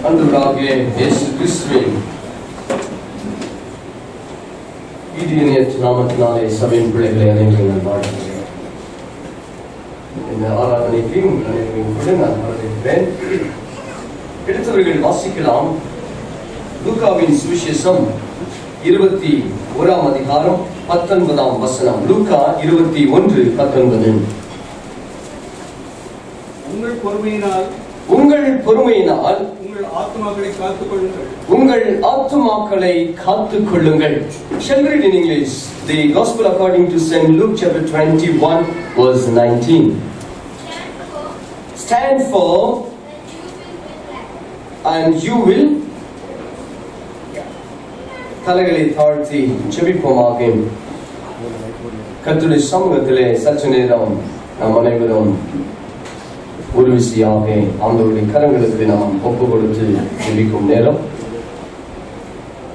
ஆண்டவராகிய இயேசு கிறிஸ்துவின் ஈடியனியற்ற நாமத்தினாலே சபையின் பிள்ளைகளை அனைவரும் நான் வாழ்த்துகிறேன். இந்த ஆராதனைக்கு உங்கள் அனைவரையும் கூட நான் வரவேற்கிறேன். எடுத்தவர்கள் வாசிக்கலாம். லூக்காவின் சுவிசேஷம் 21 அதிகாரம் 19 வசனம். லூக்கா 21:19. உங்கள் பொறுமையினால் உங்கள் ஆத்துமாக்களை காத்துக் கொள்ளுங்கள். Shall we read in English? The Gospel according to St. Luke chapter 21 verse 19. Stand for and you will. தலைகளை தாழ்த்தி ஜெபிப்போமாக. கர்த்தருடைய சமூகத்திலே சற்று நேரம் நாம் அனைவரும் ஒரு விசையாக ஆண்டவருடைய கரங்களுக்கு நாம் ஒப்பு கொடுத்து ஜெபிக்கும் நேரம்.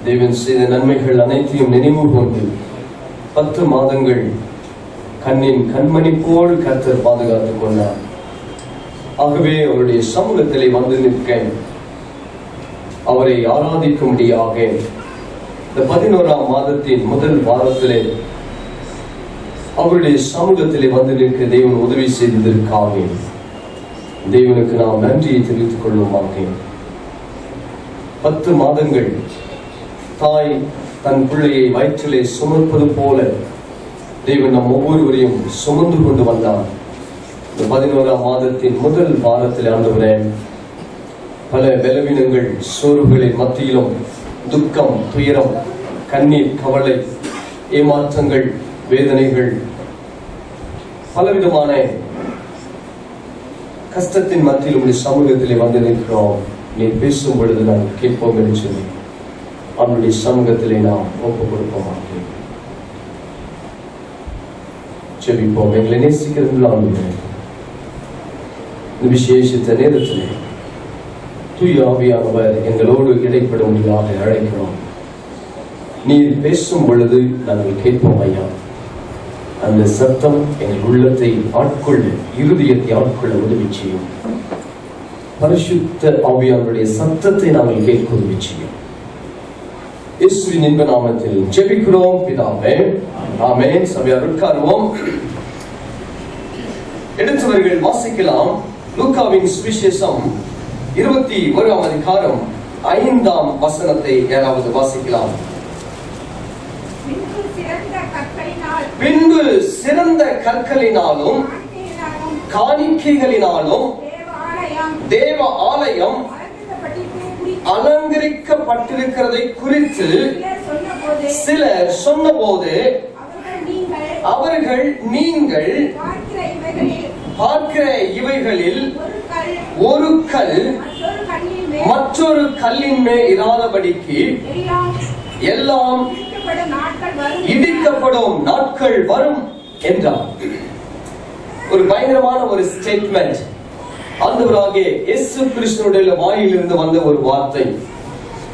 தேவன் செய்த நன்மைகள் அனைத்தையும் நினைவு கொண்டு 10 மாதங்கள் கண்ணின் கண்மணி போல் கர்த்தர் பாதுகாத்துக் கொண்டார். ஆகவே அவருடைய சமூகத்திலே வந்து நிற்க, அவரை ஆராதிக்கும்படியாக இந்த 11ஆம் மாதத்தின் முதல் வாரத்திலே அவருடைய சமூகத்திலே வந்து நிற்க தேவன் உதவி செய்ததற்காக தேவனுக்கு நாம் நன்றியை தெரிவித்துக் கொள்வோமாக. 10 மாதங்கள் தாய் தன் பிள்ளையை வயிற்றிலே சுமப்பது போல தேவன் நம் ஒவ்வொருவரையும் சுமந்து கொண்டு வந்தார். இந்த 11ஆம் மாதத்தின் முதல் வாரத்தில் ஆண்டவரே, பல பலவீனங்கள் சோர்வுகளின் மத்தியிலும் துக்கம், துயரம், கண்ணீர், கவலை, ஏமாற்றங்கள், வேதனைகள், பலவிதமான கஷ்டத்தின் மத்தியில் உடைய சமூகத்திலே வந்து நிற்கிறோம். நீ பேசும் பொழுது நான் கேட்போம் என்று சொல்லி அவனுடைய சமூகத்திலே நாம் ஒப்புக் கொடுப்போம். ஜெபிப்போம். எங்களை நேசிக்கிறவர்களாக இந்த விசேஷித்த நேரத்திலே தூய ஆவியானவர் எங்களோடு இடைப்படும்படியாக அழைக்கிறோம். நீர் பேசும் பொழுது நாங்கள் கேட்போம் ஐயா. அந்த சத்தம் எங்கள் உள்ளத்தை ஆட்கொள்ள, இருதயத்தை ஆட்கொள்ள உதவி செய்யும். பரிசுத்த ஆவியானவருடைய சத்தத்தை நாங்கள் கேட்க உதவி செய்யும். இயேசுவின் இன்ப நாமத்தில் ஜெபிக்கிறோம் பிதாவே, ஆமென். சபையார் உட்காருவோம். எடுத்தவர்கள் வாசிக்கலாம். லூக்காவின் சுவிசேஷம் 21 அதிகாரம் 5 வசனத்தை யாராவது வாசிக்கலாம். பின்பு சிறந்த கற்களினாலும் காணிக்கைகளினாலும் தேவ ஆலயம் அலங்கரிக்கப்பட்டிருக்கிறதை குறித்து சிலர் சொன்னபோது அவர்கள், நீங்கள் பார்க்கிற இவைகளில் ஒரு கல் மற்றொரு கல்லின் மேல் இராதபடிக்கு எல்லாம் இடிக்கப்படும் நாட்கள் வரும் என்றார். ஒரு பயங்கரமான ஒரு ஸ்டேட்மெண்ட். ஆண்டவராகிய இயேசு கிறிஸ்துவினுடைய வாயிலிருந்து வந்த ஒரு வார்த்தை.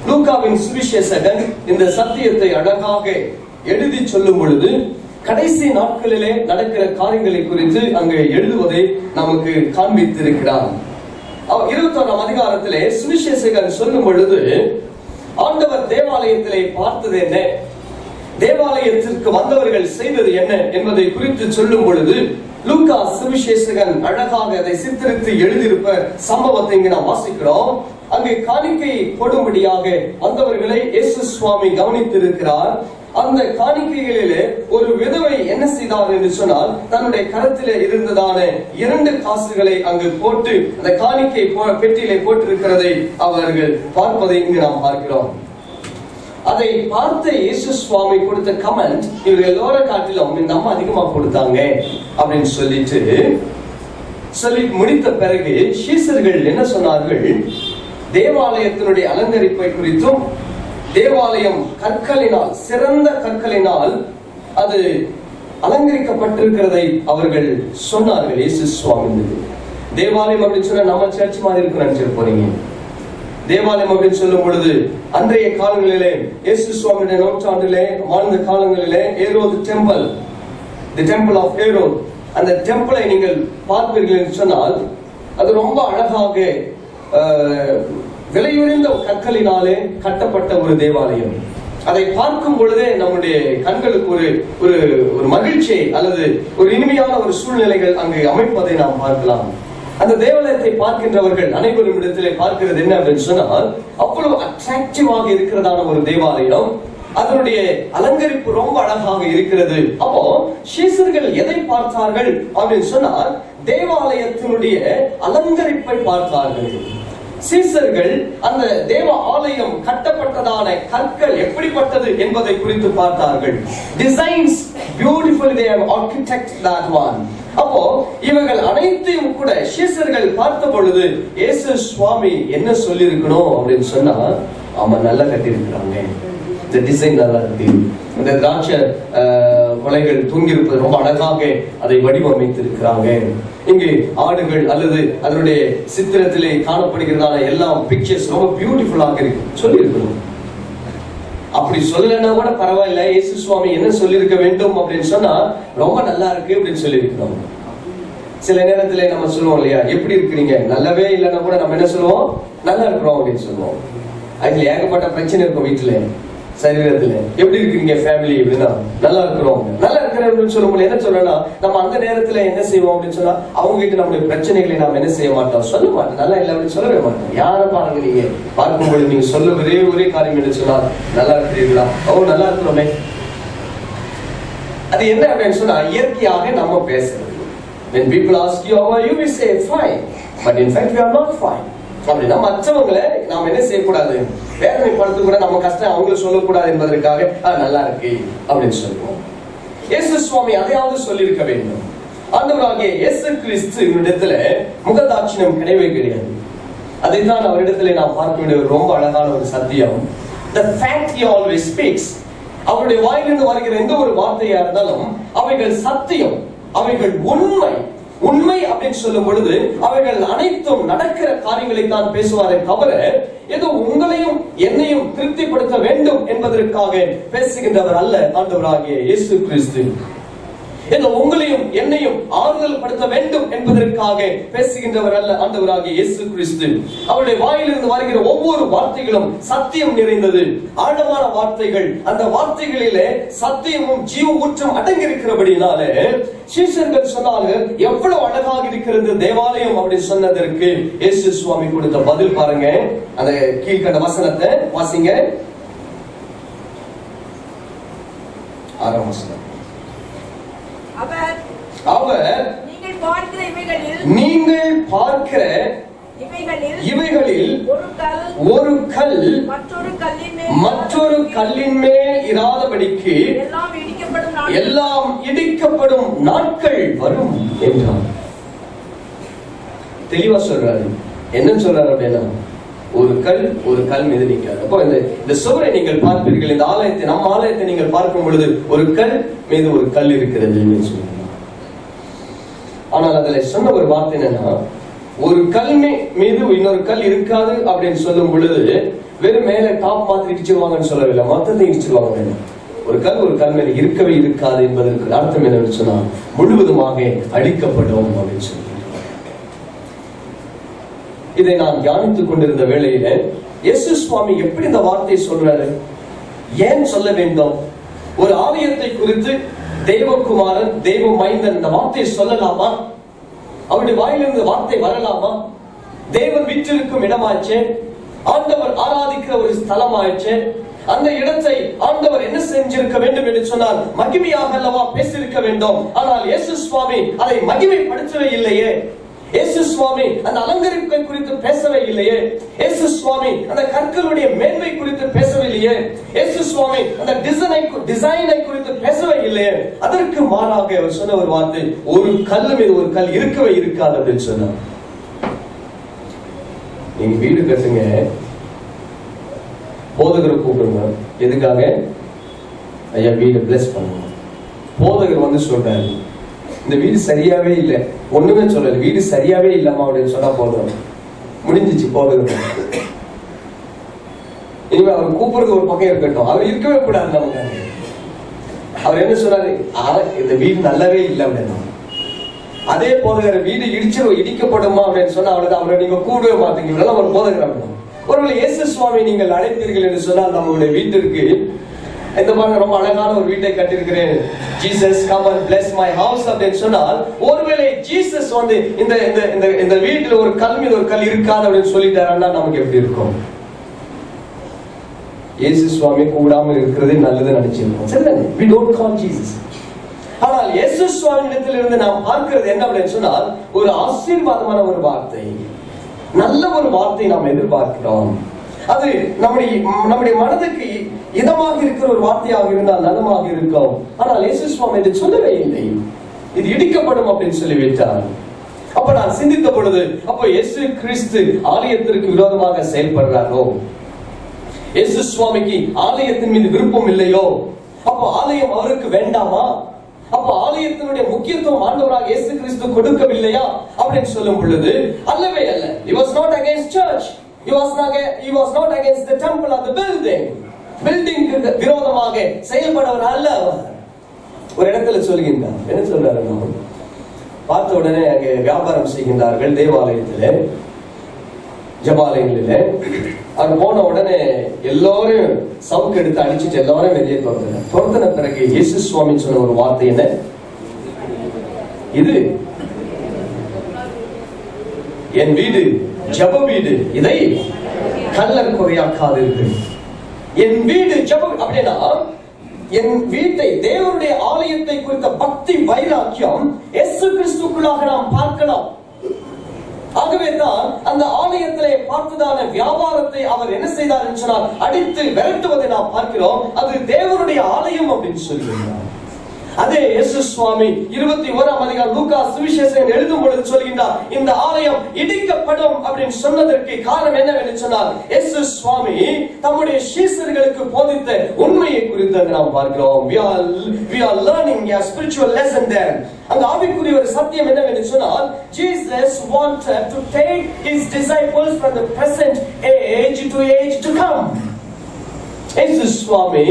லூக்காவின் சுவிசேஷகன் இந்த சத்தியத்தை அழகாக எழுதி சொல்லும் பொழுது கடைசி நாட்களிலே நடக்கிற காரியங்களை குறித்து அங்கு எழுதுவதை நமக்கு காண்பித்திருக்கிறார். 21ஆம் அதிகாரத்திலே சுவிசேஷகன் சொல்லும் பொழுது ஆண்டவர் தேவாலயத்திலே பார்த்தது என்ன, தேவாலயத்திற்கு வந்தவர்கள் செய்தது என்ன என்பதை குறித்து சொல்லும் பொழுது லூக்கா சுவிசேஷகன் அழகாக அதை சித்தரித்து எழுதியிருப்ப சம்பவத்தை இங்கு நாம் வாசிக்கிறோம். அங்கே காணிக்கை போடும்படியாக வந்தவர்களை இயேசு சுவாமி கவனித்திருக்கிறார். அந்த காணிக்கைகளிலே ஒரு விதவை என்ன செய்தார் என்று சொன்னால், தன்னுடைய கரத்திலே இருந்ததான 2 காசுகளை அங்கு போட்டு அந்த காணிக்கை பெட்டியிலே போட்டிருக்கிறதை அவர்கள் பார்ப்பதை இங்கு நாம் பார்க்கிறோம். அதை பார்த்த இயேசு சுவாமி கொடுத்த கமெண்ட், இவர்கள் எல்லோர காட்டிலும் இந்த அம்மா அதிகமா கொடுத்தாங்க அப்படின்னு சொல்லி முடித்த பிறகு சீசர்கள் என்ன சொன்னார்கள், தேவாலயத்தினுடைய அலங்கரிப்பை குறித்தும் தேவாலயம் கற்களினால், சிறந்த கற்களினால் அது அலங்கரிக்கப்பட்டிருக்கிறதை அவர்கள் சொன்னார்கள். இயேசு சுவாமி, தேவாலயம் அப்படின்னு சொன்னா நம்ம சர்ச் மாதிரி இருக்கு நினைச்சிட்டு போறீங்க. தேவாலயம் அப்படின்னு சொல்லும் பொழுது அன்றைய காலங்களிலே இயேசு சுவாமியுடைய நூற்றாண்டிலே வாழ்ந்த காலங்களிலே ஏரோது டெம்பிள், தி டெம்பிள் ஆஃப் ஏரோத், அந்த டெம்பிளை நீங்கள் பார்ப்பீர்கள் என்று சொன்னால் அது ரொம்ப அழகாக விலையுறைந்த கற்களினாலே கட்டப்பட்ட ஒரு தேவாலயம். அதை பார்க்கும் பொழுதே நம்முடைய கண்களுக்கு ஒரு ஒரு ஒரு மகிழ்ச்சி அல்லது ஒரு இனிமையான ஒரு சூழ்நிலைகள் அங்கு அமைப்பதை நாம் பார்க்கலாம். அந்த தேவாலயத்தை பார்க்கின்றவர்கள் அனைவரும் இடத்திலே பார்க்கிறது என்ன அப்படின்னு சொன்னால், அவ்வளவு அட்ராக்டிவாக இருக்கிறதான ஒரு தேவாலயம். அதனுடைய அலங்கரிப்பு ரொம்ப அழகாக இருக்கிறது. அப்போ சீசர்கள் எதை பார்த்தார்கள் அப்படின்னு சொன்னால், தேவாலயத்தினுடைய அலங்கரிப்பை பார்த்தார்கள். சீசர்கள் அந்த தேவ ஆலயம் கட்டப்பட்டதான கற்கள் எப்படிப்பட்டது என்பதை குறித்து பார்த்தார்கள். Designs beautifully they have architected that one. அப்போ இவர்கள் அனைத்தையும் கூட சீசர்கள் பார்த்த பொழுது இயேசு சுவாமி என்ன சொல்லி இருக்கணும் அப்படின்னு சொன்னா, ஆமா நல்லா கட்டி இருக்கிறாங்க, இந்த டிசைன் நல்லா இருக்கு, இந்த திராட்சை கொலைகள் தூங்கியிருப்பது ரொம்ப அழகாக அதை வடிவமைத்து இருக்கிறாங்க, இங்கு ஆடுகள் அல்லது அதனுடைய சித்திரத்திலே காணப்படுகிறதான எல்லாம் பிக்சர்ஸ் ரொம்ப பியூட்டிஃபுல்லாக இருக்கு சொல்லி இருக்கணும். அப்படி சொல்லலைன்னா கூட பரவாயில்ல, இயேசு சுவாமி என்ன சொல்லியிருக்க வேண்டும் அப்படின்னு சொன்னா, ரொம்ப நல்லா இருக்கு அப்படின்னு சொல்லியிருக்கணும். சில நேரத்துல நம்ம சொல்லுவோம் இல்லையா, எப்படி இருக்கிறீங்க, நல்லாவே இல்லைன்னா கூட நம்ம என்ன சொல்லுவோம், நல்லா இருக்கிறோம் அப்படின்னு சொல்லுவோம். அதுல ஏகப்பட்ட பிரச்சனை இருக்கும் வீட்டுல சரீரத்துல. எப்படி இருக்கிறீங்க ஃபேமிலி அப்படின்னா, நல்லா இருக்கிறோம், நல்லா இருக்கிறேன் அப்படின்னு சொல்லும்போது என்ன சொல்லலாம், நம்ம அந்த நேரத்துல என்ன செய்வோம் அப்படின்னு சொன்னா, அவங்க கிட்ட நம்முடைய பிரச்சனைகளை நாம் என்ன செய்ய மாட்டோம், சொல்ல மாட்டோம், நல்லா இல்லை அப்படின்னு சொல்லவே மாட்டோம். யாரை பாருங்க நீங்க பார்க்கும்போது நீங்க சொல்ல ஒரே காரியம் என்ன சொன்னா, நல்லா இருக்கிறீங்களா, ஓ நல்லா இருக்கிறோமே. அது என்ன அப்படின்னு சொன்னா, இயற்கையாக நம்ம பேசுறது. When people ask you how are you, we say fine, but in fact we are not fine. அப்படின்னா மற்றவங்களை நாம் என்ன செய்யக்கூடாது, வேதனை படுத்த கூட நம்ம கஷ்டம் அவங்களுக்கு சொல்லக்கூடாது என்பதற்காக நல்லா இருக்கு அப்படின்னு சொல்லுவோம். இயேசு சுவாமி அதையாவது சொல்லியிருக்க வேண்டும். ஆண்டவராகிய இயேசு கிறிஸ்து இடத்துல முகதாட்சியம் கிடையவே கிடையாது. அதைத்தான் அவரிடத்துல நாம் பார்க்க வேண்டிய ரொம்ப அழகான ஒரு சத்தியம். The fact he always speaks. அவருடைய வாயிலிருந்து வருகிற எந்த ஒரு வார்த்தையா இருந்தாலும் அவைகள் சத்தியம், அவைகள் உண்மை. உண்மை அப்படின்னு சொல்லும் பொழுது அவைகள் அனைத்தும் நடக்கிற காரியங்களை தான் பேசுவாரே தவிர ஏதோ உங்களையும் என்னையும் திருப்திப்படுத்த வேண்டும் என்பதற்காக பேசுகின்றவர் அல்ல ஆண்டவராகிய இயேசு கிறிஸ்து. ஏதோ உங்களையும் என்னையும் ஆறுதல் படுத்த வேண்டும் என்பதற்காக பேசுகின்றவர் அல்ல ஆண்டவராகிய இயேசு கிறிஸ்து. அவருடைய வாயிலிருந்து வருகிற ஒவ்வொரு வார்த்தைகளும் சத்தியம் நிறைந்தது, ஆழமான வார்த்தைகள். அந்த வார்த்தைகளிலே சத்தியமும் ஜீவ ஊற்றம் அடங்கி இருக்கிறபடினாலே சீஷர்கள் சொன்னார்கள், எவ்வளவு அழகாக இருக்கிறது தேவாலயம் அப்படின்னு சொன்னதற்கு இயேசு சுவாமி கொடுத்த பதில் பாருங்க. அந்த கீழ்கண்ட வசனத்தை வாசிங்க. 6ஆம் வசனம். அவர் நீங்கள் பார்க்கிற இவைகளில் ஒரு கல் மற்றொரு கல்லின் மேல் இராதபடிக்கு எல்லாம் இடிக்கப்படும் நாட்கள் வரும் என்றார். தெளிவா சொல்றாரு. என்ன சொல்றாரு அப்படின்னா, ஒரு கல் மீது நிற்காது. அப்போ இந்த சுவரை நீங்கள் பார்ப்பீர்கள், இந்த ஆலயத்தை, நம்ம ஆலயத்தை நீங்கள் பார்க்கும் பொழுது ஒரு கல் மீது ஒரு கல் இருக்கிறது. ஆனால் அதுல சொன்ன ஒரு வார்த்தை என்னன்னா, ஒரு கல் மீது இன்னொரு கல் இருக்காது அப்படின்னு சொல்லும் பொழுது வெறும் மேல டாப் மாத்திரம் இடிச்சிருவாங்கன்னு சொல்லவில்லை, மொத்தத்தை இடிச்சிருவாங்க வேணும். ஒரு கல் மேல இருக்கவே இருக்காது என்பதற்கு அர்த்தம் என்னன்னு சொன்னா, முழுவதுமாக அழிக்கப்படும் அப்படின்னு சொல்லி. இதை நான் தியானித்துக் கொண்டிருந்த வேளையில இயேசு சுவாமி எப்படி இந்த வார்த்தை சொல்றாரு, ஏன் சொல்ல வேண்டும்? ஒரு ஆலயத்தை குறித்து தெய்வகுமாரன், தெய்வ மைந்தன் இந்த வார்த்தையை சொல்லலாமா? அவருடைய வாயிலிருந்து வார்த்தை வரலாமா? தேவன் வீற்றிருக்கும் இடமாச்சே, ஆண்டவர் ஆராதிக்கிற ஒரு ஸ்தலமாச்சே, அந்த இடத்தை ஆண்டவர் என்ன செஞ்சிருக்க வேண்டும் என்று சொன்னால் மகிமையாக அல்லவா பேசியிருக்க வேண்டும். ஆனால் இயேசு சுவாமி அதை மகிமைப்படுத்தவே இல்லையே. இயேசு சுவாமி அந்த அலங்கரிப்பை குறித்து பேசவே இல்லையே. இயேசு சுவாமி அந்த கற்களுடைய மேன்மை குறித்து பேசவே இல்லையே. இயேசு சுவாமி அந்த டிசைனை குறித்து பேசவே இல்லையே. அதற்கு மாறாக அவர் சொன்ன ஒரு வார்த்தை, ஒரு கல் மீது ஒரு கல் இருக்கவே இருக்காது அப்படின்னு சொன்னார். நீங்க வீடு கட்டுங்க, போதகரை கூப்பிடுங்க. எதுக்காக? ஐயா வீடு பிளஸ் பண்ணுங்க. போதகர் வந்து சொல்றாரு, இந்த வீடு சரியாவே இல்லை, ஒண்ணுமே சொல்லல, வீடு சரியாவே இல்லம்மா அப்படின்னு சொன்னா போதும், முடிஞ்சிச்சு போதகர். இனிமே அவர் கூப்பிடுறது ஒரு பக்கம் இருக்கட்டும், அவர் இருக்கவே கூடாது நமக்கு. அவர் என்ன சொன்னாரு, இந்த வீடு நல்லாவே இல்லை அப்படின்னா. அதே போதகர் வீடு இடிக்கப்படுமா அப்படின்னு சொன்னா அவ்வளவுதான், அவரை நீங்க கூடவே மாட்டீங்க, ஒரு போதகர் அப்படின்னா ஒருவேளை இயேசு சுவாமி நீங்கள் அழைப்பீர்கள் என்று சொன்னால் நம்முடைய வீட்டிற்கு இந்த மாதிரி ரொம்ப அழகான ஒரு வீட்டை கட்டியிருக்கிறேன், Jesus come and bless my house அப்படின்னு சொன்னால், ஒருவேளை ஜீசஸ் வந்து இந்த இந்த இந்த வீட்டில் ஒரு கல் மீது ஒரு கல் இருக்காது அப்படின்னு சொல்லிட்டாருன்னா நமக்கு எப்படி இருக்கும்? இயேசு சுவாமி கூடாமல் இருக்கிறதே நல்லது நினைச்சிருக்கோம். சரிதானே? we don't call Jesus. ஆனால் இயேசு சுவாமியிடத்திலிருந்து நாம் பார்க்கிறது என்ன அப்படின்னு சொன்னால், ஒரு ஆசீர்வாதமான ஒரு வார்த்தை, நல்ல ஒரு வார்த்தை நாம் எதிர்பார்க்கிறோம். அது நம்முடைய மனதுக்கு இதமாக இருக்கிற ஒரு வார்த்தையாக இருந்தால் நலமாக இருக்கும். ஆனால் இயேசு சுவாமி இதை சொல்லவே இல்லை. இது இடிக்கப்படும் அப்படின்னு சொல்லிவிட்டார். அப்ப நான் சிந்தித்த பொழுது, அப்ப இயேசு கிறிஸ்து ஆலயத்திற்கு விரோதமாக செயல்படுறாரோ? இயேசு சுவாமிக்கு ஆலயத்தின் மீது விருப்பம் இல்லையோ? அப்ப ஆலயம் அவருக்கு வேண்டாமா? அப்ப ஆலயத்தினுடைய முக்கியத்துவம் ஆண்டவராக இயேசு கிறிஸ்து கொடுக்கவில்லையா அப்படின்னு சொல்லும் பொழுது, அல்லவே அல்ல. He was not against church. He was not against the temple or the building. பில்டிங்க்கு விரோதமாக செயல்படவர் அல்ல. ஒரு இடத்துல சொல்கின்றார், என்ன சொல்றாரு? பார்த்த உடனே அங்கே வியாபாரம் செய்கின்றார்கள் தேவாலயத்திலே, ஜபாலயங்களிலே. அங்க போன உடனே எல்லாரும் சவுக்கு எடுத்து அடிச்சுட்டு எல்லாரும் வெளியே துரத்தின பிறகு இயேசு சுவாமி சொன்ன ஒரு வார்த்தை என்ன? இது என் வீடு, ஜப வீடு, இதை கள்ளர் குறையாக்காதீர்கள். என் வீடு ஜபம் அப்படின்னா, என் வீட்டை, தேவனுடைய ஆலயத்தை குறித்த பக்தி வைராக்கியம் இயேசு கிறிஸ்துக்குள்ளாக நாம் பார்க்கலாம். ஆகவே தான் அந்த ஆலயத்திலே பார்த்ததான வியாபாரத்தை அவர் என்ன செய்தார் என்று சொன்னால், அடித்து விரட்டுவதை நாம் பார்க்கிறோம். அது தேவனுடைய ஆலயம் அப்படின்னு சொல்கிறார். அதே இயேசு சுவாமி 21ஆம் அதிகாரம் லூக்கா சுவிசேஷம் எழுதும் பொழுது சொல்கின்றார், இந்த ஆலயம் இடிக்கப்படும் அப்படின்னு சொன்னதற்கு காரணம் என்னவென்று சொன்னால், இயேசு சுவாமி தம்முடைய சீஷர்களுக்கு போதித்த உண்மையை குறித்து நாம் பார்க்கிறோம். we are learning a spiritual lesson there. அங்க ஆவிக்குரிய ஒரு சத்தியம் என்னவென்று சொன்னால், Jesus wanted to take his disciples from the present age to age to come. இயேசு சுவாமி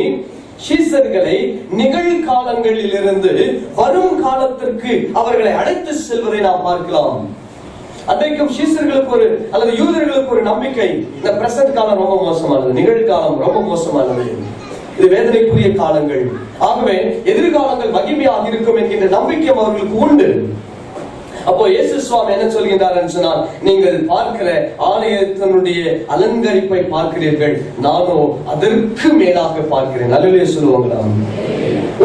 சீஷர்களை நிகழ்காலங்களில் இருந்து வரும் காலத்திற்கு அவர்களை அழைத்து செல்வதை நாம் பார்க்கலாம். அன்றைக்கும் சீஷர்களுக்கு ஒரு அல்லது யூதர்களுக்கு ஒரு நம்பிக்கை, இந்த பிரசன்ட் காலம் ரொம்ப மோசமானது, நிகழ்காலம் ரொம்ப மோசமானது, இது வேதனைக்குரிய காலங்கள், ஆகவே எதிர்காலங்கள் மகிமையாக இருக்கும் என்கின்ற நம்பிக்கை அவர்களுக்கு உண்டு. அப்போ இயேசு சுவாமி என்ன சொல்கின்றார் என்று சொன்னால், நீங்கள் பார்க்கிற ஆலயத்தினுடைய அலங்கரிப்பை பார்க்கிறீர்கள், நானோ அதற்கு மேலாக பார்க்கிறேன். அல்லேலூயா சொல்லுவாங்களா?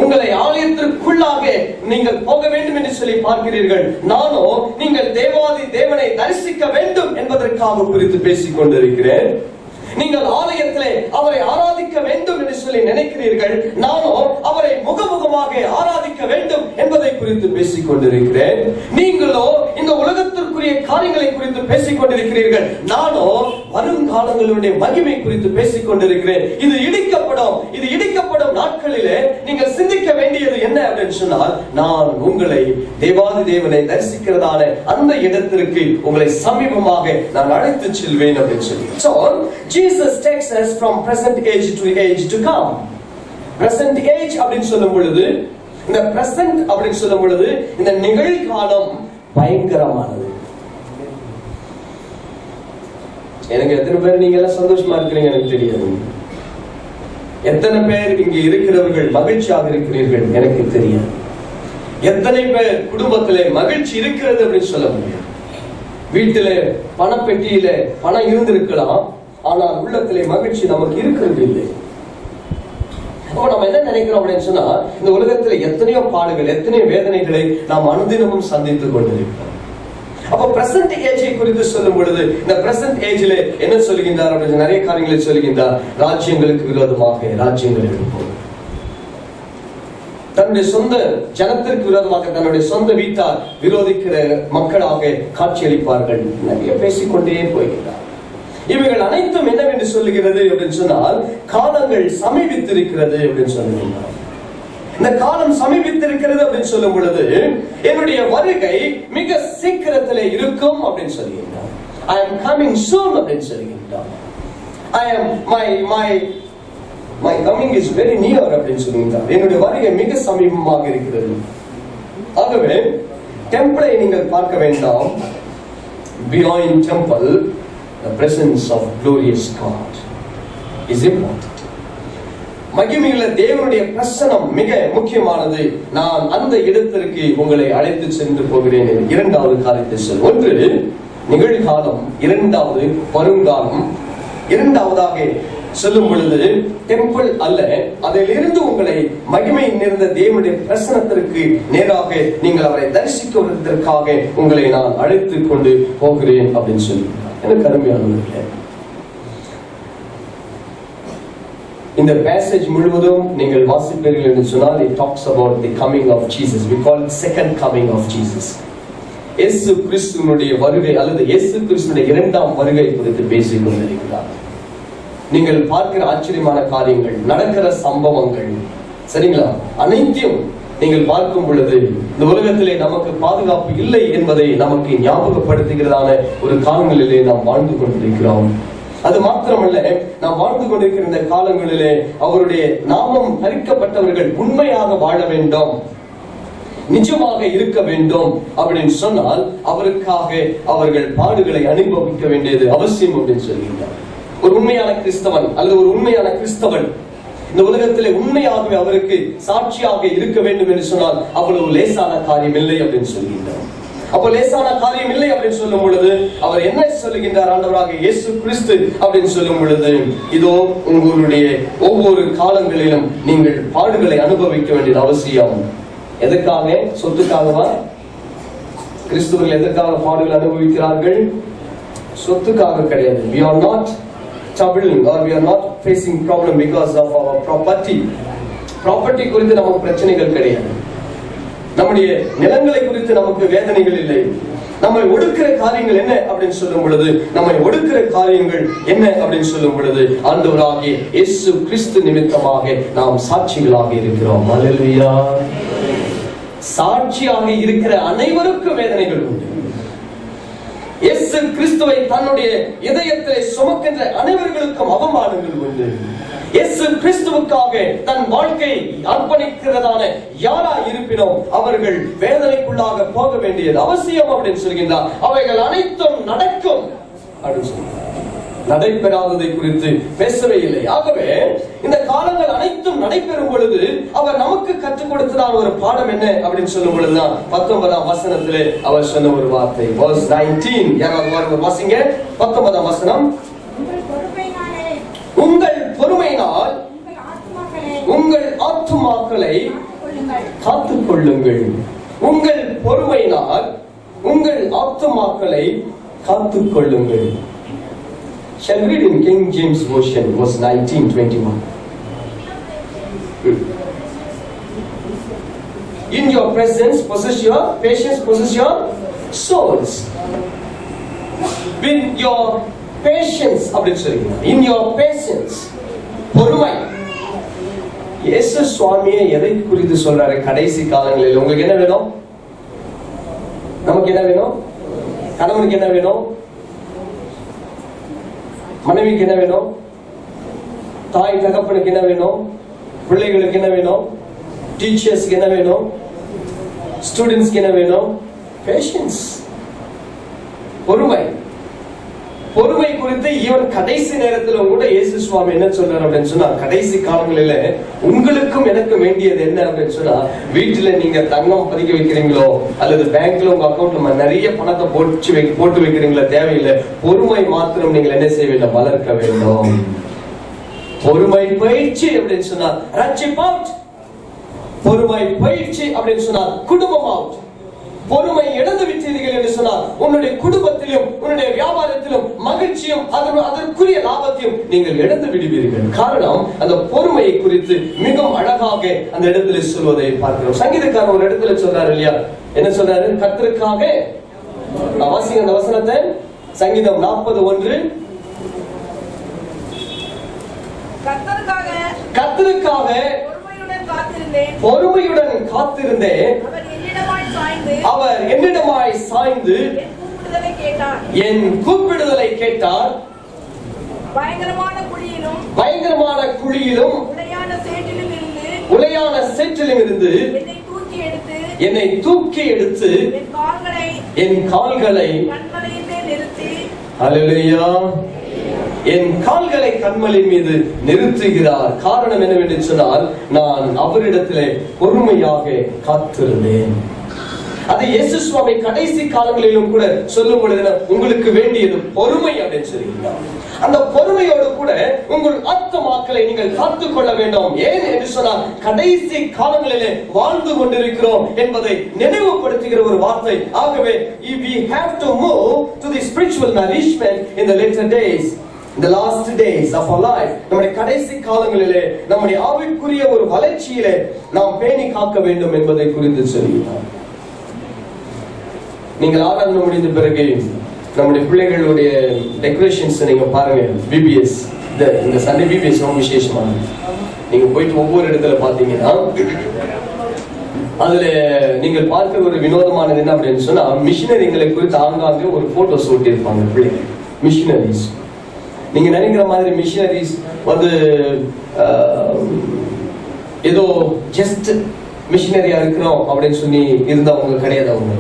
உங்களை ஆலயத்திற்குள்ளாக நீங்கள் போக வேண்டும் என்று சொல்லி பார்க்கிறீர்கள், நானோ நீங்கள் தேவாதி தேவனை தரிசிக்க வேண்டும் என்பதற்காக குறித்து பேசிக் கொண்டிருக்கிறேன். நீங்கள் ஆலயத்திலே அவரை ஆராதிக்க வேண்டும் என்று சொல்லி நினைக்கிறீர்கள், நானோ அவரை முகமுகமாக ஆராதிக்க வேண்டும் என்பதை குறித்து பேசிக் கொண்டிருக்கிறேன். நீங்களோ இந்த உலகத்திற்குரிய காரியங்களை குறித்து பேசிக் கொண்டிருக்கிறீர்கள், நானோ வருங்காலங்களுடைய மகிமை குறித்து பேசிக் கொண்டிருக்கிறேன். இது இடிக்கப்படும் நாட்களிலே நீங்கள் சிந்திக்க வேண்டியது என்ன அப்படின்னு சொன்னால், நான் உங்களை தேவாதி தேவனை தரிசிக்கிறதான அந்த இடத்திற்கு உங்களை சமீபமாக நான் அழைத்து செல்வேன் அப்படின்னு சொல்லி. So Jesus takes us from present age to age to come. Present age அப்படின்னு சொல்லும் பொழுது, இந்த present அப்படின்னு சொல்லும் பொழுது, இந்த நிகழ்காலம் பயங்கரமானது. எனக்கு எத்தனை பேர் நீங்க எல்லாம் சந்தோஷமா இருக்கிறீங்க எனக்கு தெரியாது. எத்தனை பேர் இங்க இருக்கிறவர்கள் மகிழ்ச்சியாக இருக்கிறீர்கள் எனக்கு தெரியாது. எத்தனை பேர் குடும்பத்திலே மகிழ்ச்சி இருக்கிறது அப்படின்னு சொல்ல முடியும். வீட்டிலே பணப்பெட்டியில பணம் இருந்திருக்கலாம், ஆனால் உள்ளத்திலே மகிழ்ச்சி நமக்கு இருக்கிறது இல்லை. அப்ப நம்ம என்ன நினைக்கிறோம் அப்படின்னு சொன்னா, இந்த உலகத்துல எத்தனையோ பாடுகள், எத்தனையோ வேதனைகளை நாம் அனுதினமும் சந்தித்துக் கொண்டிருக்கிறோம். அப்ப பிரசன்ட் ஏஜை குறித்து சொல்லும் பொழுது, இந்த பிரசன்ட் ஏஜ்ல என்ன சொல்கின்றார் அப்படின்னு நிறைய காரியங்களை சொல்கின்றார். ராஜ்யங்களுக்கு விரோதமாக ராஜ்யங்கள் இருக்கும், தன்னுடைய சொந்த ஜனத்திற்கு விரோதமாக தன்னுடைய சொந்த வீட்டார் விரோதிக்கிற மக்களாக காட்சியளிப்பார்கள். நிறைய பேசிக்கொண்டே போகிறார். இவைகள் அனைத்தும் என்னவென்று சொல்லுகிறது அப்படின்னு சொன்னால், காலங்கள் சமீபித்திருக்கிறது அப்படின்னு சொல்லுகிறார். இந்த காலம் சமீபித்திருக்கிறது அப்படின்னு சொல்லும் பொழுது, என்னுடைய வருகை மிக சீக்கிரத்திலே இருக்கும் அப்படின்னு சொல்லுகிறார். I am coming soon அப்படின்னு சொல்லுகிறார். My coming is very near அப்படின்னு சொல்லுகிறார். என்னுடைய வருகை மிக சமீபமாக இருக்கிறது. ஆகவே டெம்பிளை நீங்கள் பார்க்க வேண்டாம். Behind temple the presence of glorious God is important. மகிமையுள்ள தேவனுடைய பிரசன்னம் மிக முக்கியமானது. நான் அந்த இடத்திற்கு உங்களை அழைத்து சென்று போகிறேன். இரண்டாவது காரியத்தை சொல். ஒன்று நிகழ்காலம், இரண்டாவது வருங்காலம். இரண்டாவதாக சொல்லும் பொழுது டெம்பிள் அல்ல, அதிலிருந்து உங்களை மகிமை நிறைந்த தேவனுடைய பிரசன்னத்திற்கு நேராக நீங்கள் அவரை தரிசிக்குவதற்காக உங்களை நான் அழைத்து கொண்டு போகிறேன் அப்படின்னு சொல்லி எனக்கு அருமையானவர்களே, இந்த பேசேஜ் முழுவதும் நீங்கள் வாசிப்பீர்கள் என்று சொன்னால் it talks about the coming of Jesus. We call it second coming of Jesus. இயேசு கிறிஸ்துவினுடைய வருகை அல்லது இயேசு கிறிஸ்துவினுடைய இரண்டாம் வருகை குறித்து பேசிக் கொண்டிருக்கிறார். நீங்கள் பார்க்கிற ஆச்சரியமான காரியங்கள், நடக்கிற சம்பவங்கள், சரிங்களா, அனைத்தையும் நீங்கள் பார்க்கும் பொழுது இந்த உலகத்திலே நமக்கு பாதுகாப்பு இல்லை என்பதை நமக்கு ஞாபகப்படுத்துகிறதான ஒரு காலங்களிலே நாம் வாழ்ந்து கொண்டிருக்கிறோம். அது மாத்திரமல்ல, நாம் வாழ்ந்து கொண்டிருக்கிற இந்த காலங்களிலே அவருடைய நாமம் தரிக்கப்பட்டவர்கள் உண்மையாக வாழ வேண்டும், நிஜமாக இருக்க வேண்டும் அப்படின்னு சொன்னால் அவருக்காக அவர்கள் பாடுகளை அனுபவிக்க வேண்டியது அவசியம் அப்படின்னு சொல்கிறார். ஒரு உண்மையான கிறிஸ்தவன் அல்லது ஒரு உண்மையான கிறிஸ்தவன் இந்த உலகத்திலே உண்மையாகவே அவருக்கு சாட்சியாக இருக்க வேண்டும் என்று சொன்னால் அவ்வளவு லேசான காரியம் இல்லை அப்படின்னு சொல்கின்றார். அப்போ லேசான காரியம் இல்லை அப்படின்னு சொல்லும் பொழுது அவர் என்ன சொல்லுகின்றார்? ஆண்டவராக இயேசு கிறிஸ்து அப்படின்னு சொல்லும் பொழுது, இதோ உங்களுடைய ஒவ்வொரு காலங்களிலும் நீங்கள் பாடுகளை அனுபவிக்க வேண்டியது அவசியம். எதற்காக? சொத்துக்காகவா? கிறிஸ்துவர்கள் எதற்காக பாடுகள் அனுபவிக்கிறார்கள்? சொத்துக்காக கிடையாது. We are not troubled or we are not facing problem because of our property. Property குறித்து நமக்கு பிரச்சனைகள் கிடையாது. நம்முடைய நிலங்களை குறித்து நமக்கு வேதனைகள் இல்லை. நம்மை ஒடுக்கிற காரியங்கள் என்ன அப்படின்னு சொல்லும் பொழுது, நம்மை ஒடுக்கிற காரியங்கள் என்ன அப்படின்னு சொல்லும் பொழுது, ஆண்டவராகிய இயேசு கிறிஸ்து நிமித்தமாக நாம் சாட்சிகளாக இருக்கிறோம். அல்லேலூயா. சாட்சியாக இருக்கிற அனைவருக்கும் வேதனைகள் உண்டு. இயேசு கிறிஸ்துவை தன்னுடைய இதயத்திலே சுமக்கின்ற அனைவர்களுக்கும் அவமானங்கள் உண்டு. இயேசு கிறிஸ்துவுக்காக தன் வாழ்க்கை அர்ப்பணிக்கிறதான யாரா இருப்பினும் அவர்கள் வேதனைக்குள்ளாக போக வேண்டியது அவசியம் அப்படின்னு சொல்கின்றார். அவைகள் அனைத்தும் நடக்கும் அப்படின்னு சொல்கிறார். நடைபெறாததை குறித்து பேசவே இல்லை. ஆகவே இந்த காலங்கள் அனைத்தும் நடைபெறும் பொழுது அவர் நமக்கு கற்றுக் கொடுத்ததான ஒரு பாடம் என்ன அப்படின்னு சொல்லும் பொழுதுதான் 19ஆம் வசனத்திலே அவர் சொன்ன ஒரு வார்த்தை. verse 19 யாராவது வாசிங்க. 19ஆம் வசனம். உங்கள் பொறுமையினால் உங்கள் ஆத்துமாக்களை காத்துக் கொள்ளுங்கள். உங்கள் பொறுமையினால் உங்கள் ஆத்துமாக்களை காத்துக் கொள்ளுங்கள். Shall we read in King James Version, verse 19-21. In your presence possess your patience, possess your souls. With your patience, in your patience, பொறுமை. இயேசு சுவாமியே எதை குறித்து சொல்றாரு? கடைசி காலங்களில் உங்களுக்கு என்ன வேணும்? நமக்கு என்ன வேணும்? கணவனுக்கு என்ன வேணும்? மனைவிக்கு என்ன வேணும்? தாய் தகப்பனுக்கு என்ன வேணும்? பிள்ளைகளுக்கு என்ன வேணும்? டீச்சர்ஸ்க்கு என்ன வேணும்? ஸ்டூடெண்ட்ஸ்க்கு என்ன வேணும்? பேஷன்ஸ், பொறுமை. பொறுமை குறித்து ஈவன் கடைசி நேரத்துல கூட இயேசு சுவாமி என்ன சொல்றாரு அப்படின்னு சொன்னா, கடைசி காலங்களில உங்களுக்கும் எனக்கு வேண்டியது என்ன அப்படின்னு சொன்னா, வீட்டுல நீங்க தங்கம் பதிக்க வைக்கிறீங்களோ அல்லது பேங்க்ல உங்க அக்கௌண்ட்ல நிறைய பணத்தை போட்டு வைக்கிறீங்களா, தேவையில்லை. பொறுமை மாத்திரம் நீங்கள் என்ன செய்ய வேண்டும்? வளர்க்க வேண்டும். பொறுமை பயிற்சி அப்படின்னு சொன்னா ரட்சிப்பு அவுட். பொறுமை பயிற்சி அப்படின்னு சொன்னா குடும்பம் அவுட். பொறுமை இழந்து விட்டீர்கள் என்று சொன்னால் உன்னுடைய குடும்பத்திலும் உன்னுடைய வியாபாரத்திலும் மகிழ்ச்சியும் அதற்குரிய லாபத்தையும் நீங்கள் இழந்து விடுவீர்கள். காரணம், அந்த பொறுமையை குறித்து மிகவும் அழகாக அந்த இடத்துல சொல்வதை பார்க்கிறோம். சங்கீதக்காரர் ஒரு இடத்துல சொல்றாரு இல்லையா? என்ன சொல்றாரு? கர்த்தருக்காக, வாசிங்க அந்த வசனத்தை. சங்கீதம் 40:1. கர்த்தருக்காக பொறுமையுடன் காத்திருந்தேன். அவர் என்னிடமாய் சாய்ந்து என் கூப்பிடுதலை கேட்டார். பயங்கரமான குழியிலும் உளையான சேற்றிலும் இருந்து என்னை தூக்கி எடுத்து என் கால்களை ஹல்லேலூயா. என் கால்களை கண்மலின் மீது நிறுத்துகிறார். காரணம் என்னவென்று சொன்னால், நான் அவரிடத்திலே பொறுமையாக காத்திருந்தேன். அது இயேசு சுவாமி கடைசி காலங்களிலும் கூட சொல்லும் பொழுது, உங்களுக்கு வேண்டியது பொறுமை அப்படின்னு சொல்லுகிறார். அந்த பொறுமையோடு கூட உங்கள் ஆத்துமாக்களை நீங்கள் காத்துக் கொள்ள வேண்டும். ஏன் என்று சொன்னால், கடைசி காலங்களிலே வாழ்ந்து கொண்டிருக்கிறோம் என்பதை நினைவுபடுத்துகிற ஒரு வார்த்தை. ஆகவே we have to move to the spiritual nourishment in the later days, in the last days of our life. நம்முடைய கடைசி காலங்களிலே நம்முடைய ஆவிக்குரிய ஒரு வளர்ச்சியிலே நாம் பேணி காக்க வேண்டும் என்பதை குறித்து சொல்கிறார். நீங்கள் ஆராதனை முடிந்த பிறகு நம்முடைய பிள்ளைகளுடைய டெக்கரேஷன்ஸ் நீங்க பாருங்க. பிபிஎஸ் இந்த சண்டே பிபிஎஸ் ரொம்ப விசேஷமானது. நீங்க போயிட்டு ஒவ்வொரு இடத்துல பாத்தீங்கன்னா அதுல நீங்கள் பார்க்கிற ஒரு வினோதமானது என்ன அப்படின்னு சொன்னா, மிஷினரிங்களை குறித்து ஆங்காங்கே ஒரு போட்டோஸ் ஒட்டி இருப்பாங்க பிள்ளைகள். மிஷினரிஸ் நீங்க நினைக்கிற மாதிரி மிஷினரிஸ் வந்து ஏதோ ஜஸ்ட் மிஷினரியா இருக்கிறோம் அப்படின்னு சொல்லி இருந்தவங்க கிடையாது. அவங்க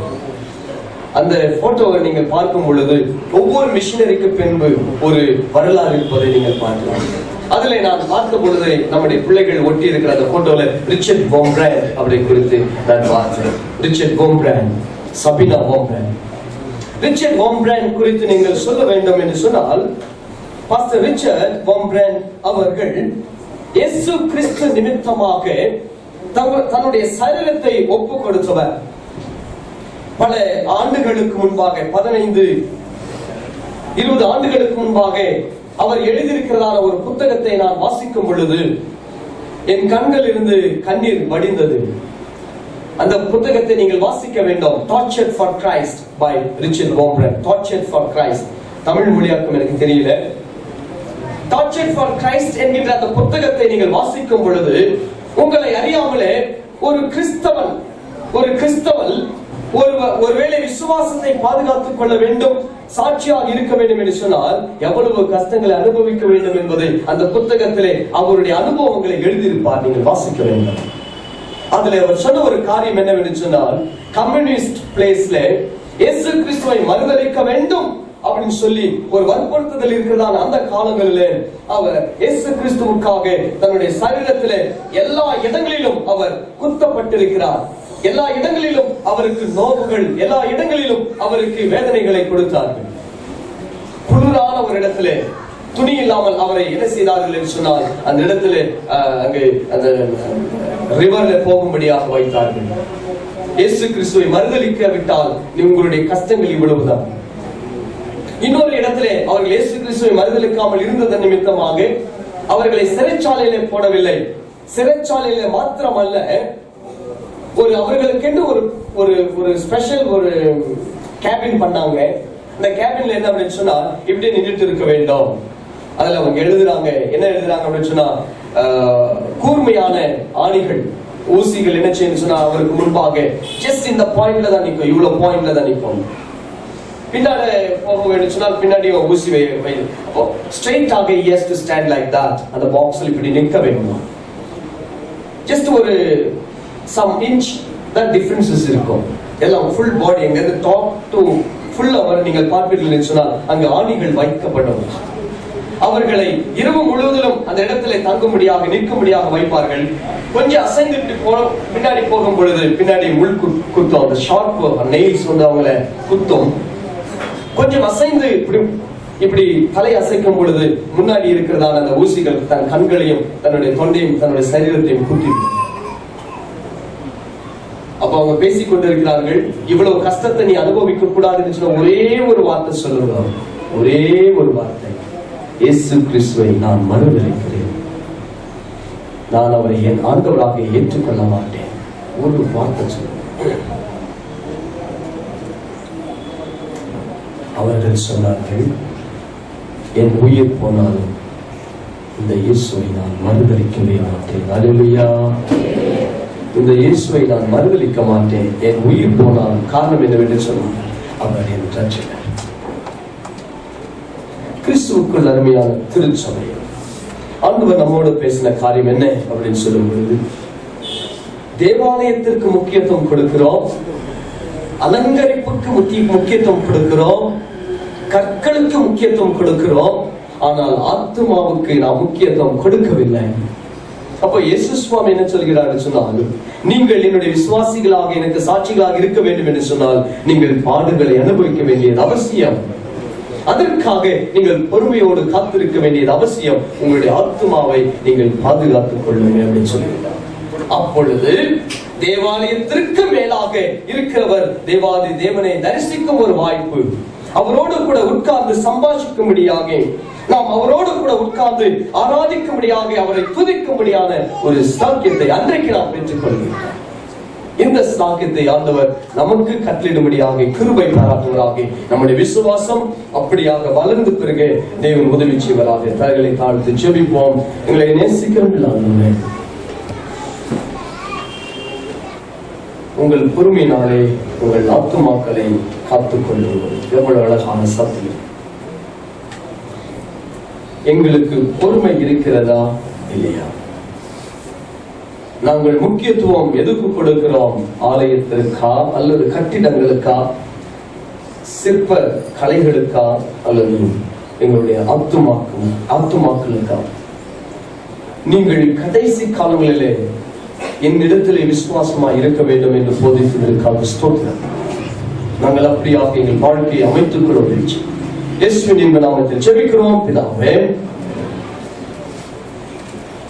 அந்த போட்டோவை நீங்கள் பார்க்கும் பொழுது ஒவ்வொரு மிஷினரிக்கு பின்பு ஒரு வரலாறு இருப்பதை நீங்கள் பார்க்கலாம். அதுல நான் பார்த்த பொழுது நம்முடைய பிள்ளைகள் ஒட்டி இருக்கிற அந்த போட்டோல ரிச்சர்ட் வோம்பிராண்ட் அப்படி குறித்து நான் பார்த்தேன். ரிச்சர்ட் வோம்பிராண்ட், சபினா வோம்பிராண்ட். ரிச்சர்ட் வோம்பிராண்ட் குறித்து நீங்கள் சொல்ல வேண்டும் என்று சொன்னால், பாஸ்டர் ரிச்சர்ட் வோம்பிராண்ட் அவர்கள் இயேசு கிறிஸ்து நிமித்தமாக தன்னுடைய சரீரத்தை ஒப்பு கொடுத்தவர். பல ஆண்டுகளுக்கு முன்பாக, 15-20 ஆண்டுகளுக்கு முன்பாக அவர் எழுதியிருக்கிறதான ஒரு புத்தகத்தை நான் வாசிக்கும் பொழுது என் கண்கள் இருந்து கண்ணீர் வடிந்தது. அந்த புத்தகத்தை நீங்கள் வாசிக்க வேண்டும். Tortured for Christ by Richard Wurmbrand. Tortured for Christ. Tamil மொழியாக்கம் எனக்கு தெரியல. Tortured for Christ என்கின்ற அந்த புத்தகத்தை நீங்கள் வாசிக்கும் பொழுது உங்களை அறியாமலே ஒரு கிறிஸ்தவன் ஒருவேளை விசுவாசத்தை பாதுகாத்துக் கொள்ள வேண்டும், சாட்சியாக இருக்க வேண்டும் என்று சொன்னால் எவ்வளவு கஷ்டங்களை அனுபவிக்க வேண்டும் என்பதை அந்த புத்தகத்திலே அவருடைய அனுபவங்களை எழுதியிருப்பார். நீங்கள் வாசிக்க வேண்டும். அதுல அவர் சொன்ன ஒரு காரியம் என்னவென்று சொன்னால், கம்யூனிஸ்ட் பிளேஸ்ல இயேசு கிறிஸ்துவை மறுதலிக்க வேண்டும் அப்படின்னு சொல்லி ஒரு வற்புறுத்துதல் இருக்கிறதான அந்த காலங்களிலே அவர் இயேசு கிறிஸ்துவுக்காக தன்னுடைய சரீரத்திலே எல்லா இடங்களிலும் அவர் குத்தப்பட்டிருக்கிறார். எல்லா இடங்களிலும் அவருக்கு நோவுகள், எல்லா இடங்களிலும் அவருக்கு வேதனைகளை கொடுத்தார்கள். குளிரான ஒரு இடத்திலே துணி இல்லாமல் அவரை என்ன செய்தார்கள் என்று சொன்னால், அந்த இடத்திலே அங்கு அந்த ரிவர்ல போகும்படியாக வைத்தார்கள். இயேசு கிறிஸ்துவை மறுதலிக்க விட்டால் உங்களுடைய கஷ்டங்கள் இவ்வளவுதான். இன்னொரு இடத்திலே அவர்கள் இயேசு கிறிஸ்துவை மறுதலிக்காமல் இருந்ததன் நிமித்தமாக அவர்களை சிறைச்சாலையிலே போடவில்லை. சிறைச்சாலையில மாத்திரமல்ல, அவர்களுக்கென்று ஒரு ஸ்பெஷல் ஒரு கேபின் பண்ணாங்க. இந்த கேபின்ல என்ன அப்படின்னு சொன்னா, இப்படி நின்றுட்டு இருக்க வேண்டும். அதுல அவங்க எழுதுறாங்க, என்ன எழுதுறாங்க அப்படின்னு சொன்னா, கூர்மையான ஆணிகள், ஊசிகள் என்ன செய்யணும் சொன்னா அவருக்கு முன்பாக ஜஸ்ட் இந்த பாயிண்ட்ல தான் நிற்கும், இவ்வளவு பாயிண்ட்ல தான் நிற்கும். பின்னாடி போக வேண்டும் சொன்னால் பின்னாடி ஊசி அப்போ ஸ்ட்ரெயிட்டாக he has to stand like that. அந்த பாக்ஸ்ல இப்படி நிற்க வேண்டும். ஜஸ்ட் ஒரு some inch that differences இருக்கும். எல்லாம் full body எங்க டாப் டு full அவர் நீங்கள் பார்ப்பீர்கள் சொன்னால் அங்க ஆணிகள் வைக்கப்படும். அவர்களை இரவு முழுவதிலும் அந்த இடத்துல தங்கும்படியாக நிற்கும்படியாக வைப்பார்கள். கொஞ்சம் அசைந்துட்டு பின்னாடி போகும் பொழுது பின்னாடி முள் குத்தும், அந்த ஷார்ப் நெயில்ஸ் வந்து அவங்களை குத்தும். கொஞ்சம் அசைந்து இப்படி தலை அசைக்கும் பொழுது முன்னாடி இருக்கிறதான அந்த ஊசிகள் தன் கண்களையும் தன்னுடைய தொண்டையும் தன்னுடைய சரீரத்தையும் குத்திடும். அப்ப அவங்க பேசிக் கொண்டிருக்கிறார்கள், இவ்வளவு கஷ்டத்தை நீ அனுபவிக்க கூடாதுன்னு சொன்ன ஒரே ஒரு வார்த்தை சொல்லுவாங்க, ஒரே ஒரு வார்த்தை, இயேசு கிறிஸ்துவை நான் மறுதலிக்கிறேன், நான் அவரை என் ஆண்டவராக ஏற்றுக்கொள்ள மாட்டேன். ஒரு வார்த்தை சொல்லுவாங்க. அவர்கள் சொன்னார்கள், என் உயிர் போனாலும் இந்த இயேசுவை நான் மறுதலிக்கவே மாட்டேன். அல்லேலூயா. இந்த இயேசுவை நான் மறுதலிக்க மாட்டேன், என் உயிர் போனாலும். காரணம் என்னவென்று சொன்னார், அவர் என் ரட்சகர். கிறிஸ்துவுக்குள் அருமையான திருச்சபை, ஆண்டவர் நம்மோடு பேசின காரியம் என்ன அப்படின்னு சொல்லும் பொழுது, தேவாலயத்திற்கு முக்கியத்துவம் கொடுக்கிறோம், அலங்கரிப்புக்கு முக்கியத்துவம் கொடுக்கிறோம், கற்களுக்கு முக்கியத்துவம் கொடுக்கிறோம், ஆனால் ஆத்மாவுக்கு நாம் முக்கியத்துவம் கொடுக்கவில்லை. அப்ப இயேசு சுவாமி என்ன சொல்கிறார் சொன்னால், நீங்கள் என்னுடைய விசுவாசிகளாக எனக்கு சாட்சிகளாக இருக்க வேண்டும் என்று சொன்னால் நீங்கள் பாடுகளை அனுபவிக்க வேண்டியது அவசியம். அதற்காக நீங்கள் பொறுமையோடு காத்திருக்க வேண்டியது அவசியம். உங்களுடைய ஆத்மாவை நீங்கள் பாதுகாத்துக் கொள்ளுங்கள் அப்படின்னு சொல்கிறார். அப்பொழுது தேவாலயத்திற்கு மேலாக இருக்கிறவர் தேவாதி தேவனை தரிசிக்கும் ஒரு வாய்ப்பு, அவரோடு கூட உட்கார்ந்து சம்பாஷிக்கும்படியாக, நாம் அவரோடு கூட உட்கார்ந்து ஆராதிக்கும்படியாக, அவரை துதிக்கும்படியான ஒரு சாக்கியத்தை அன்றைக்கு நாம் பெற்றுக் கொள்கிறோம். இந்த சாக்கியத்தை ஆண்டவர் நமக்கு கட்டளிடும்படியாக கிருபை பாராட்டுவராக, நம்முடைய விசுவாசம் அப்படியாக வளர்ந்து பிறகு தேவன் உதவி செய்வராக. தலைகளை தாழ்த்து ஜெபிப்போம். எங்களை நேசிக்கிறோம், உங்கள் பொறுமையினாலே உங்கள் ஆத்துமாக்களை காத்துக் கொள்ளுங்கள். எவ்வளவு அழகான சத்தியம்! எங்களுக்கு பொறுமை இருக்கிறதா இல்லையா? நாங்கள் முக்கியத்துவம் எதுக்கு கொடுக்கிறோம்? ஆலயத்திற்கா அல்லது கட்டிடங்களுக்கா, சிற்ப கலைகளுக்கா, அல்லது எங்களுடைய ஆத்துமாக்களுக்கா? நீங்கள் கடைசி காலங்களிலே என்னிடத்திலே விசுவாசமா இருக்க வேண்டும் என்று போதித்ததற்காக ஸ்தோத்திரம். நாங்கள் அப்படியாக எங்கள் வாழ்க்கையை அமைத்துக் கொள்ள முயற்சி. இயேசுவின் நாமத்தில் ஜெபிக்கிறோம் பிதாவே.